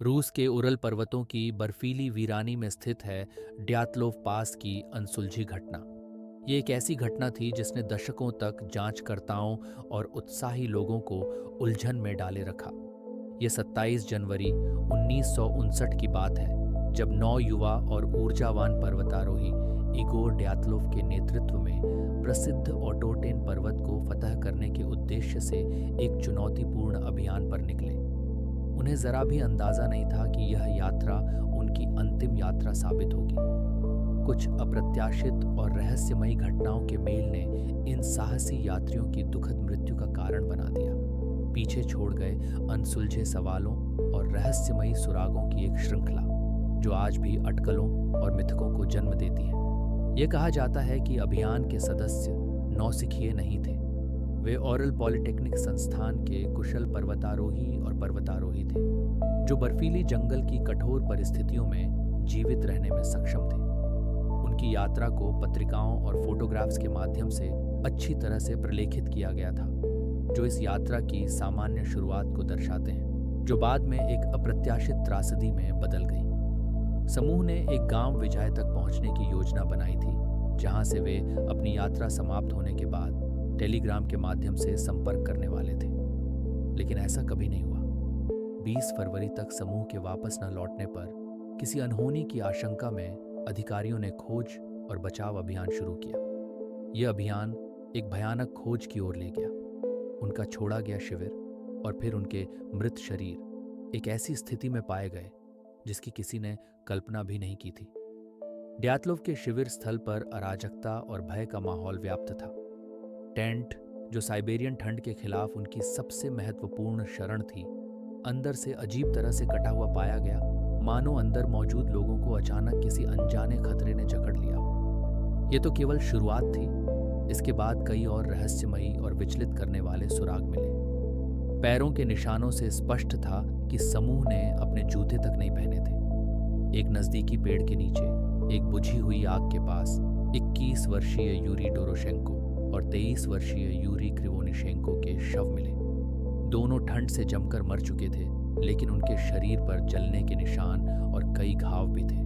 रूस के उरल पर्वतों की बर्फीली वीरानी में स्थित है ड्यातलोव पास की अनसुलझी घटना। ये एक ऐसी घटना थी जिसने दशकों तक जांचकर्ताओं और उत्साही लोगों को उलझन में डाले रखा। ये 27 जनवरी 1959 की बात है, जब 9 युवा और ऊर्जावान पर्वतारोही इगोर ड्यातलोव के नेतृत्व में प्रसिद्ध ओटोटेन पर्वत को फतह करने के उद्देश्य से एक चुनौतीपूर्ण अभियान पर निकले। उन्हें जरा भी अंदाजा नहीं था कि यह यात्रा उनकी अंतिम यात्रा साबित होगी। कुछ अप्रत्याशित और रहस्यमयी घटनाओं के मेल ने इन साहसी यात्रियों की दुखद मृत्यु का कारण बना दिया। पीछे छोड़ गए अनसुलझे सवालों और रहस्यमयी सुरागों की एक श्रृंखला, जो आज भी अटकलों और मिथकों को जन्म देती है। यह कहा जाता है कि अभियान के सदस्य नौसिखिए नहीं थे। वे ओरल पॉलिटेक्निक संस्थान के कुशल पर्वतारोही और पर्वतारोही थे, जो बर्फीली जंगल की कठोर परिस्थितियों में जीवित रहने में सक्षम थे। उनकी यात्रा को पत्रिकाओं और फोटोग्राफ्स के माध्यम से अच्छी तरह से प्रलेखित किया गया था, जो इस यात्रा की सामान्य शुरुआत को दर्शाते हैं, जो बाद में एक अप्रत्याशित त्रासदी में बदल गई। समूह ने एक गांव विजय तक पहुंचने की योजना बनाई थी, जहां से वे अपनी यात्रा समाप्त होने के बाद टेलीग्राम के माध्यम से संपर्क करने वाले थे। लेकिन ऐसा कभी नहीं हुआ। 20 फरवरी तक समूह के वापस न लौटने पर किसी अनहोनी की आशंका में अधिकारियों ने खोज और बचाव अभियान शुरू किया। यह अभियान एक भयानक खोज की ओर ले गया। उनका छोड़ा गया शिविर और फिर उनके मृत शरीर एक ऐसी स्थिति में पाए गए जिसकी किसी ने कल्पना भी नहीं की थी। ड्यातलोव के शिविर स्थल पर अराजकता और भय का माहौल व्याप्त था। टेंट, जो साइबेरियन ठंड के खिलाफ उनकी सबसे महत्वपूर्ण शरण थी, अंदर से अजीब तरह से कटा हुआ पाया गया, मानो अंदर मौजूद लोगों को अचानक किसी अनजाने खतरे ने जकड़ लिया हो। ये तो केवल शुरुआत थी। इसके बाद कई और रहस्यमयी और विचलित करने वाले सुराग मिले। पैरों के निशानों से स्पष्ट था कि समूह ने अपने जूते तक नहीं पहने थे। एक नजदीकी पेड़ के नीचे, एक बुझी हुई आग के पास 21 वर्षीय यूरी डोरोशेंको और 23 वर्षीय यूरी क्रिवोनिशेंको के शव मिले। दोनों ठंड से जमकर मर चुके थे, लेकिन उनके शरीर पर जलने के निशान और कई घाव भी थे।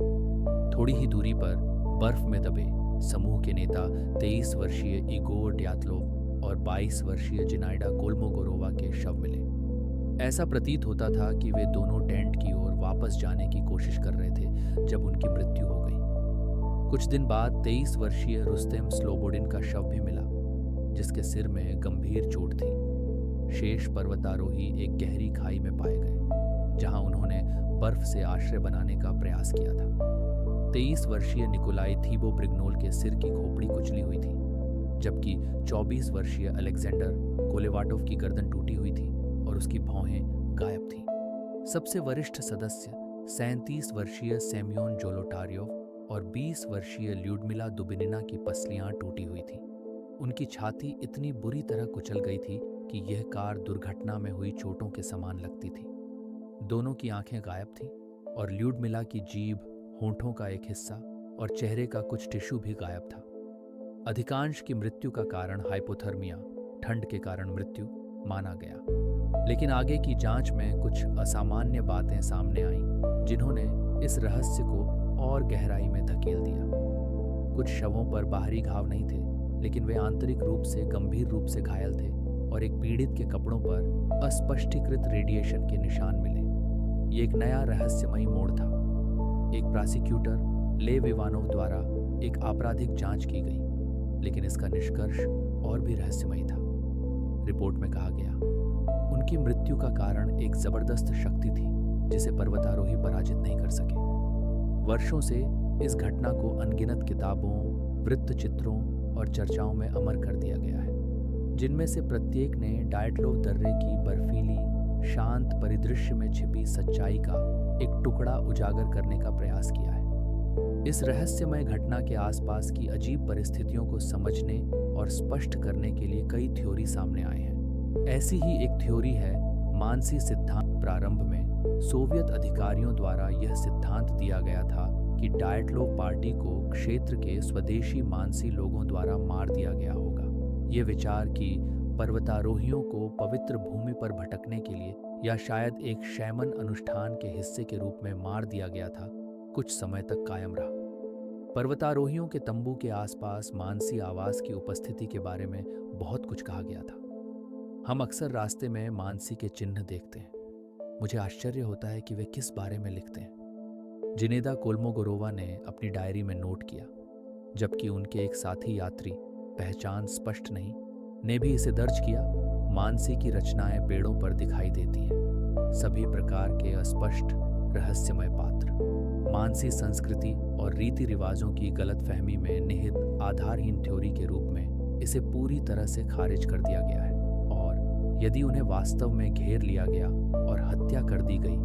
थोड़ी ही दूरी पर बर्फ में दबे समूह के नेता 23 वर्षीय इगोर ड्यातलोव और 22 वर्षीय जिनाइडा कोल्मोगोरोवा के शव मिले। ऐसा प्रतीत होता था कि वे दोनों टेंट की ओर वापस जाने की कोशिश कर रहे थे जब उनकी मृत्यु हो गई। कुछ दिन बाद 23 वर्षीय रुस्तेम स्लोबोडिन का शव भी मिला, जिसके सिर में गंभीर चोट थी। शेष पर्वतारोही एक गहरी खाई में पाए गए, जहां उन्होंने बर्फ से आश्रय बनाने का प्रयास किया था। 23 वर्षीय निकोलाई थीबो ब्रिग्नोल के सिर की खोपड़ी कुचली हुई थी, जबकि 24 वर्षीय अलेक्जेंडर कोलेवाटोव की गर्दन टूटी हुई थी और उसकी भौहें गायब थीं। सबसे वरिष्ठ सदस्य 37 वर्षीय सेम्योन जोलोटारियोव और 20 वर्षीय ल्यूडमिला दुबिनिना की पसलियां टूटी हुई थीं। उनकी छाती इतनी बुरी तरह कुचल गई थी कि यह कार दुर्घटना में हुई चोटों के समान लगती थी। दोनों की आंखें गायब थीं और ल्यूडमिला की जीभ, होंठों का एक हिस्सा और चेहरे का कुछ टिश्यू भी गायब था। अधिकांश की मृत्यु का कारण हाइपोथर्मिया, ठंड के कारण मृत्यु, माना गया। लेकिन आगे की जांच में कुछ असामान्य बातें सामने आईं, जिन्होंने इस रहस्य को और गहराई में धकेल दिया। कुछ शवों पर बाहरी घाव नहीं थे, लेकिन वे आंतरिक रूप से गंभीर रूप से घायल थे और एक पीड़ित के कपड़ों पर अस्पष्टीकृत रेडिएशन के निशान मिले। ये एक नया रहस्यमयी मोड़ था। एक प्रोसिक्यूटर लेव इवानोव द्वारा एक आपराधिक जांच की गई, लेकिन इसका निष्कर्ष और भी रहस्यमयी था। रिपोर्ट में कहा गया, उनकी मृत्यु का कारण एक जबरदस्त शक्ति थी जिसे पर्वतारोही पराजित नहीं कर सके। वर्षों से इस घटना को अनगिनत किताबों, वृत्तचित्रों और चर्चाओं में अमर कर दिया गया है, जिनमें से प्रत्येक ने ड्यातलोव दर्रे की बर्फीली, शांत परिदृश्य में छिपी सच्चाई का एक टुकड़ा उजागर करने का प्रयास किया है। इस रहस्यमय घटना के आसपास की अजीब परिस्थितियों को समझने और स्पष्ट करने के लिए कई थ्योरी सामने आए हैं। ऐसी ही एक थ्योरी है मानसी सिद्धांत। प्रारंभ में सोवियत अधिकारियों द्वारा यह सिद्धांत दिया गया था कि ड्यातलोव पार्टी को क्षेत्र के स्वदेशी मानसी लोगों द्वारा मार दिया गया होगा। ये विचार कि पर्वतारोहियों को पवित्र भूमि पर भटकने के लिए या शायद एक शैमन अनुष्ठान के हिस्से के रूप में मार दिया गया था, कुछ समय तक कायम रहा। पर्वतारोहियों के तंबू के आसपास मानसी आवास की उपस्थिति के बारे में बहुत कुछ कहा गया था। हम अक्सर रास्ते में मानसी के चिन्ह देखते हैं। मुझे आश्चर्य होता है कि वे किस बारे में लिखते हैं। जिनेदा कोल्मोगोरोवा ने अपनी डायरी में नोट किया, जबकि उनके एक साथी यात्री, पहचान स्पष्ट नहीं, ने भी इसे दर्ज किया। मानसी की रचनाएं पेड़ों पर दिखाई देती हैं, सभी प्रकार के अस्पष्ट रहस्यमय पात्र। मानसी संस्कृति और रीति रिवाजों की गलतफहमी में निहित आधारहीन थ्योरी के रूप में इसे पूरी तरह से खारिज कर दिया गया है। और यदि उन्हें वास्तव में घेर लिया गया और हत्या कर दी गई,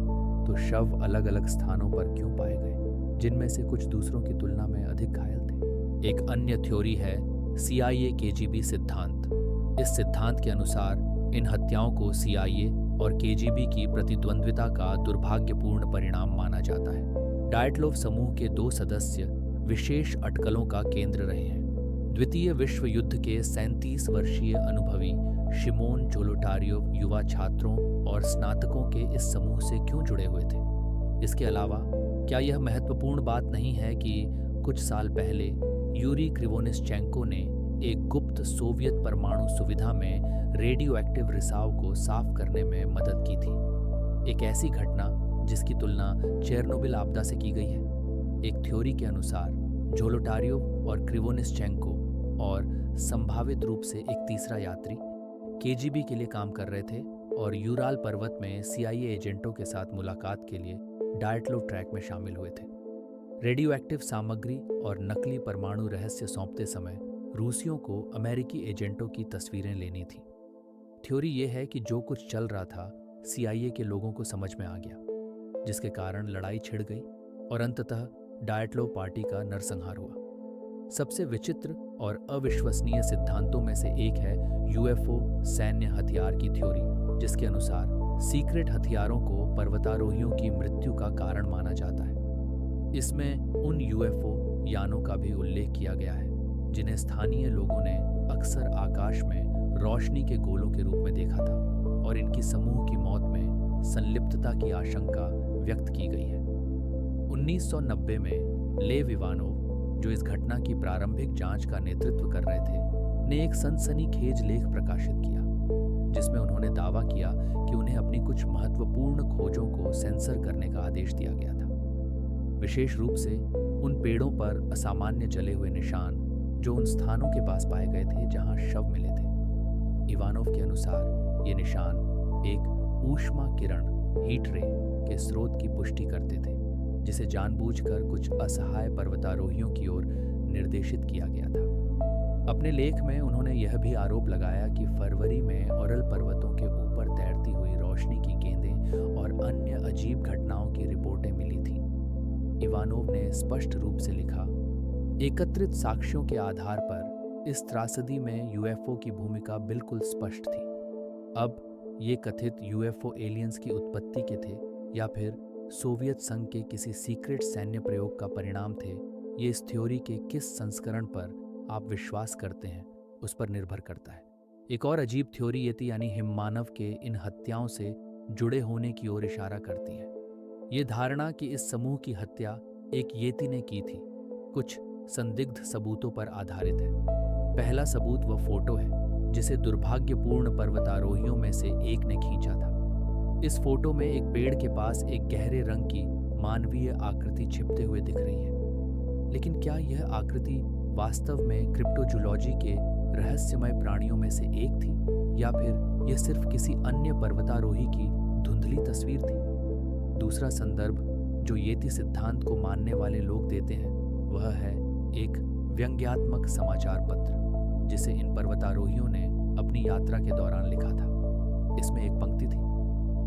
तो शव अलग अलग स्थानों पर क्यों पाए गए, जिनमें से कुछ दूसरों की तुलना में अधिक घायल थे। एक अन्य थ्योरी है CIA KGB सिद्धांत। इस सिद्धांत के अनुसार इन हत्याओं को CIA और KGB की प्रतिद्वंद्विता का दुर्भाग्यपूर्ण परिणाम माना जाता है। डायटलोव समूह के 2 सदस्य विशेष अटकलों का केंद्र रहे हैं। द्वितीय विश्व युद्ध के 37 वर्षीय अनुभवी शिमोन जोलोटारियोव युवा छात्रों और स्नातकों के इस समूह से क्यों जुड़े हुए थे? इसके अलावा क्या यह महत्वपूर्ण बात नहीं है कि कुछ साल पहले यूरी क्रिवोनिश्चेंको ने एक गुप्त सोवियत परमाणु सुविधा में रेडियो एक्टिव रिसाव को साफ करने में मदद की थी, एक ऐसी घटना जिसकी तुलना चेरनोबिल आपदा से की गई है। एक थ्योरी के अनुसार जोलोटारियोव और क्रिवोनिश्चेंको और संभावित रूप से एक तीसरा यात्री KGB के लिए काम कर रहे थे और यूराल पर्वत में CIA एजेंटों के साथ मुलाकात के लिए डायटलोव ट्रैक में शामिल हुए थे। रेडियो एक्टिव सामग्री और नकली परमाणु रहस्य सौंपते समय रूसियों को अमेरिकी एजेंटों की तस्वीरें लेनी थी। थ्योरी यह है कि जो कुछ चल रहा था CIA के लोगों को समझ में आ गया, जिसके कारण लड़ाई छिड़ गई और अंततः डायटलोव पार्टी का नरसंहार हुआ। सबसे विचित्र और अविश्वसनीय सिद्धांतों में से एक है UFO सैन्य हथियार की थ्योरी, जिसके अनुसार सीक्रेट हथियारों को पर्वतारोहियों की मृत्यु का कारण माना जाता है। इसमें उन UFO यानों का भी उल्लेख किया गया है जिन्हें स्थानीय लोगों ने अक्सर आकाश में रोशनी के गोलों के रूप में देखा था, और इनकी समूह की मौत में संलिप्तता की आशंका व्यक्त की गई है। 1990 में लेव इवानोव, जो इस घटना की प्रारंभिक जांच का नेतृत्व कर रहे थे, ने एक सनसनीखेज लेख प्रकाशित किया, जिसमें उन्होंने दावा किया कि उन्हें अपनी कुछ महत्वपूर्ण खोजों को सेंसर करने का आदेश दिया गया था। विशेष रूप से उन पेड़ों पर असामान्य जले हुए निशान जो उन स्थानों के पास पाए गए थे जहां शव मिले थे। इवानोव के अनुसार ये निशान एक ऊष्मा किरण हीट रे के स्रोत की पुष्टि करते थे, जिसे जानबूझकर कुछ असहाय पर्वतारोहियों की ओर निर्देशित किया गया था। अपने लेख में उन्होंने यह भी आरोप लगाया कि फरवरी में औरल पर्वतों के ऊपर तैरती हुई रोशनी की गेंदें और अन्य अजीब घटनाओं की रिपोर्टें मिली थीं। इवानोव ने स्पष्ट रूप से लिखा, एकत्रित साक्ष्यों के आधार पर इस त्रासदी में UFO की भूमिका बिल्कुल स्पष्ट थी। अब ये कथित UFO एलियंस की उत्पत्ति के थे या फिर सोवियत संघ के किसी सीक्रेट सैन्य प्रयोग का परिणाम थे, ये इस थ्योरी के किस संस्करण पर आप विश्वास करते हैं उस पर निर्भर करता है। एक और अजीब थ्योरी ये थी, यानी हिममानव के इन हत्याओं से जुड़े होने की ओर इशारा करती है। ये धारणा कि इस समूह की हत्या एक येती ने की थी कुछ संदिग्ध सबूतों पर आधारित है। पहला सबूत वह फोटो है जिसे दुर्भाग्यपूर्ण पर्वतारोहियों में से एक ने खींचा था। इस फोटो में एक पेड़ के पास एक गहरे रंग की मानवीय आकृति छिपते हुए दिख रही है, लेकिन क्या यह आकृति वास्तव में क्रिप्टोजूलॉजी के रहस्यमय प्राणियों में से एक थी या फिर यह सिर्फ किसी अन्य पर्वतारोही की धुंधली तस्वीर थी? दूसरा संदर्भ जो येती सिद्धांत को मानने वाले लोग देते हैं वह है एक व्यंग्यात्मक समाचार पत्र जिसे इन पर्वतारोहियों ने अपनी यात्रा के दौरान लिखा था। इसमें एक पंक्ति थी,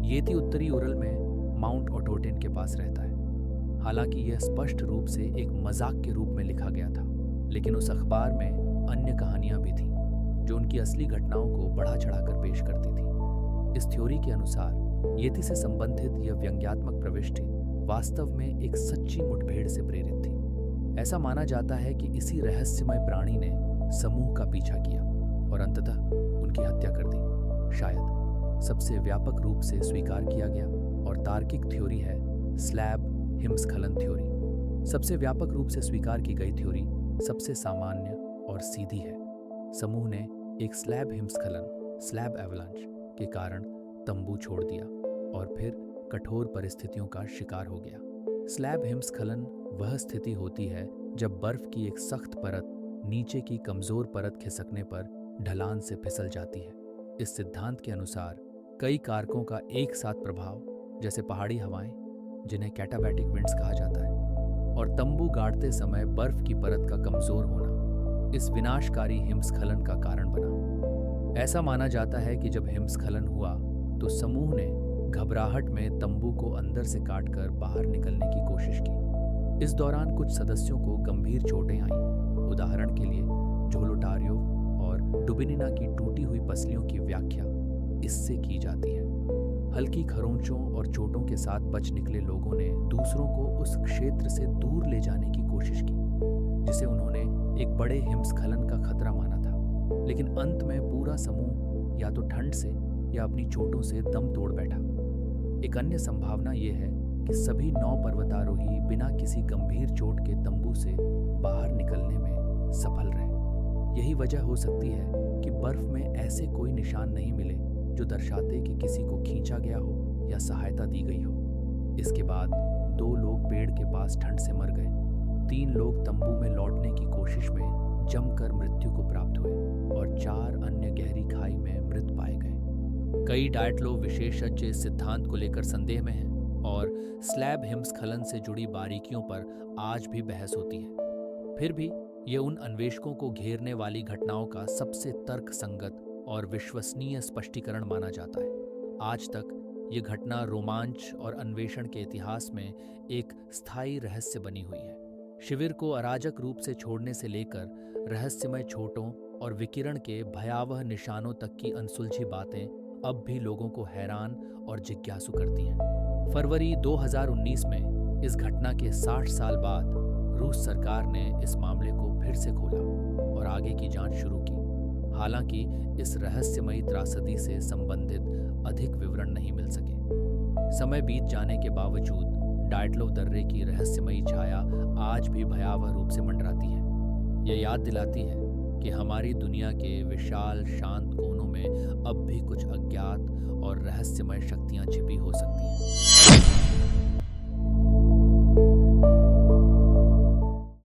येती उत्तरी उरल में माउंट ओटोटेन के पास रहता है। हालांकि यह स्पष्ट रूप से एक मजाक के रूप में लिखा गया था, लेकिन उस अखबार में अन्य कहानियां भी थीं जो उनकी असली घटनाओं को बढ़ा चढ़ाकर पेश करती थी। इस थ्योरी के अनुसार येती से संबंधित यह व्यंग्यात्मक प्रविष्टि वास्तव में एक सच्ची मुठभेड़ से प्रेरित थी। ऐसा माना जाता है कि इसी रहस्यमय प्राणी ने समूह का पीछा किया और अंततः उनकी हत्या कर दी। शायद सबसे व्यापक रूप से स्वीकार किया गया और तार्किक थ्योरी है स्लैब हिमस्खलन थ्योरी। सबसे व्यापक रूप से स्वीकार की गई थ्योरी सबसे सामान्य और सीधी है। समूह ने एक स्लैब हिमस्खलन स्लैब एवलांच के कारण तंबू छोड़ दिया और फिर कठोर परिस्थितियों का शिकार हो गया। स्लैब हिमस्खलन वह स्थिति होती है जब बर्फ की एक सख्त परत नीचे की कमजोर परत खिसकने पर ढलान से फिसल जाती है। इस सिद्धांत के अनुसार कई कारकों का एक साथ प्रभाव, जैसे पहाड़ी हवाएं जिन्हें कैटाबैटिक विंड्स कहा जाता है, और तंबू गाड़ते समय बर्फ की परत का कमजोर होना इस विनाशकारी हिमस्खलन का कारण बना। ऐसा माना जाता है कि जब हिमस्खलन हुआ तो समूह ने घबराहट में तंबू को अंदर से काटकर बाहर निकलने की कोशिश की। इस दौरान कुछ सदस्यों को गंभीर चोटें आईं। उदाहरण के लिए झोलुटार्योव और डुबिनिना की टूटी हुई पसलियों की व्याख्या इससे की जाती है। हल्की खरोंचों और चोटों के साथ बच निकले लोगों ने दूसरों को उस क्षेत्र से दूर ले जाने की कोशिश की जिसे उन्होंने एक बड़े हिमस्खलन का खतरा माना था। लेकिन अंत में पूरा समूह या तो ठंड से या अपनी चोटों से दम तोड़ बैठा। एक अन्य संभावना यह है कि सभी 9 पर्वतारोही बिना किसी गंभीर चोट के तंबू से बाहर निकलने में सफल रहे। यही वजह हो सकती है कि बर्फ में ऐसे कोई निशान नहीं मिले जो दर्शाते कि किसी को खींचा गया हो या सहायता दी गई हो। इसके बाद 2 लोग पेड़ के पास ठंड से मर गए, 3 लोग तंबू में लौटने की कोशिश में जमकर मृत्यु को प्राप्त हुए और 4 अन्य गहरी खाई में मृत पाए गए। कई डायटलोव विशेषज्ञ इस सिद्धांत को लेकर संदेह में हैं और स्लैब हिमस्खलन से जुड़ी बारीकियों पर आज भी बहस होती है। फिर भी ये उन अन्वेषकों को घेरने वाली घटनाओं का सबसे तर्कसंगत और विश्वसनीय स्पष्टीकरण माना जाता है। आज तक ये घटना रोमांच और अन्वेषण के इतिहास में एक स्थायी रहस्य बनी हुई है। शिविर को अराजक रूप से छोड़ने से लेकर रहस्यमय चोटों और विकिरण के भयावह निशानों तक की अनसुलझी बातें अब भी लोगों को हैरान और जिज्ञासु करती हैं। फरवरी 2019 में इस घटना के 60 साल बाद रूस सरकार ने इस मामले को फिर से खोला और आगे की जांच शुरू की। हालांकि इस रहस्यमयी त्रासदी से संबंधित अधिक विवरण नहीं मिल सके। समय बीत जाने के बावजूद डायटलोव दर्रे की रहस्यमयी छाया आज भी भयावह रूप से मंडराती है। यह याद दिलाती है कि हमारी दुनिया के विशाल शांत कोनों में अब भी कुछ अज्ञात और रहस्यमय शक्तियां छिपी हो सकती हैं।